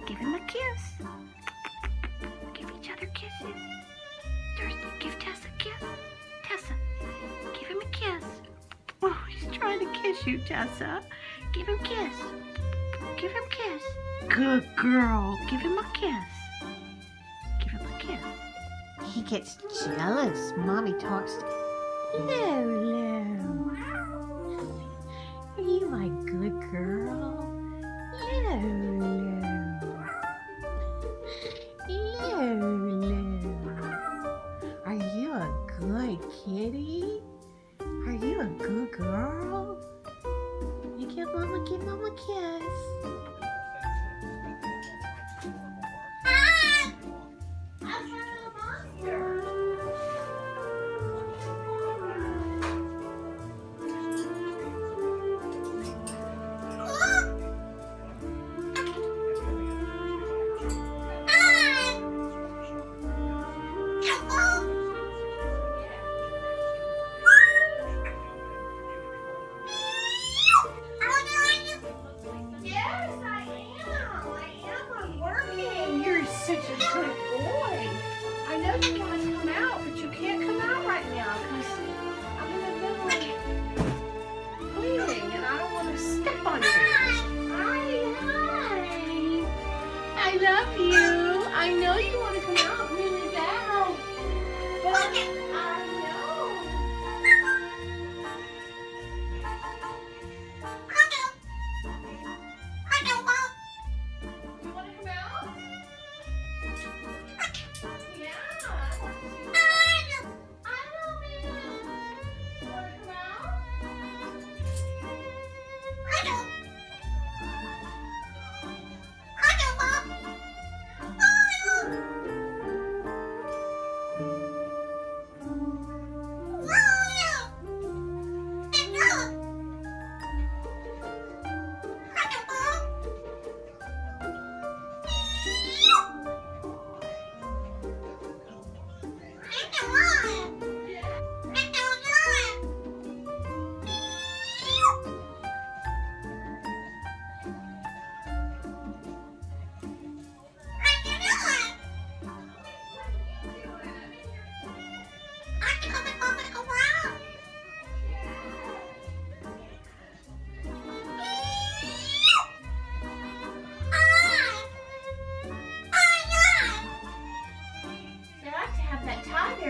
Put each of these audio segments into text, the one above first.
Give him a kiss. Give each other kisses. Thurston, give Tessa a kiss. Tessa, give him a kiss. Oh, he's trying to kiss you, Tessa. Give him a kiss. Give him a kiss. Good girl. Give him a kiss. Give him a kiss. He gets jealous. Mommy talks to Lolo. Are you my good girl? Lolo. Lolo. Are you a good kitty? Are you a good girl? You give Mama a kiss. Such a good boy. I know you guys come out, but you can't come out right now because I'm in the middle of cleaning and I don't want to step on you. Hi. I love you. I know you want to come out really bad, but I know.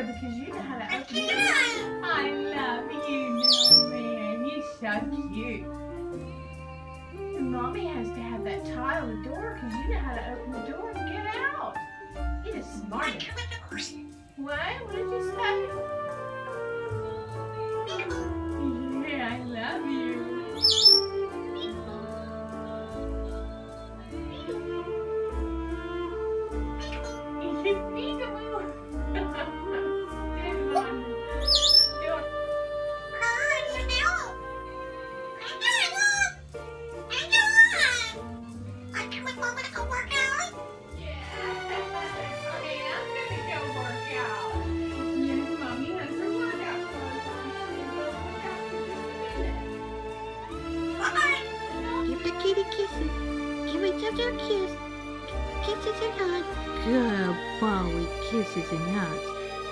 Because you know how to open it. I love you, little man. You're so cute. And Mommy has to have that tie on the door because you know how to open the door and get out. You're the smartest. What? What did you say? Yeah, I love you. Kitty kisses. Give each other a kiss. Kisses and hugs. Good boy, kisses and hugs.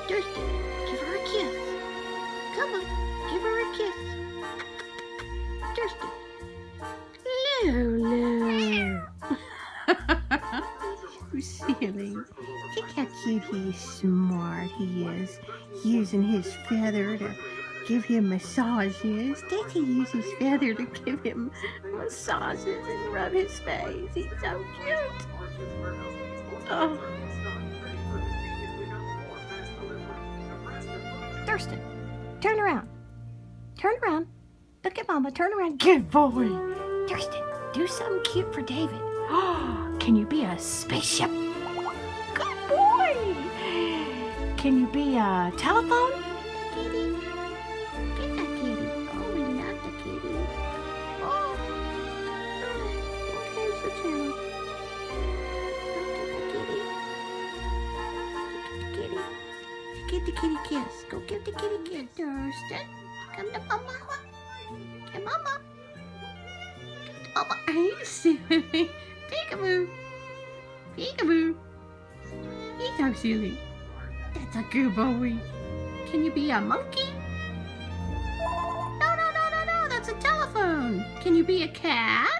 Thurston, give her a kiss. Come on, give her a kiss. Thurston. Lolo. So silly. Look how cute he is. Smart he is. Using his feather to give him massages. Did he use his feather to give him massages and rub his face? He's so cute. Oh. Thurston, turn around. Turn around. Look at Mama. Turn around. Good boy. Thurston, do something cute for David. Can you be a spaceship? Good boy. Can you be a telephone? Kitty. Get that kitty. Oh, we love the kitty. Oh. There's the channel. Get the kitty kiss. Go give the kitty kiss. Thurston. Come to Mama. Hey, Mama. Come to Mama. Are you silly? Peekaboo. Peekaboo. He's so silly. That's a good boy. Can you be a monkey? No, that's a telephone. Can you be a cat?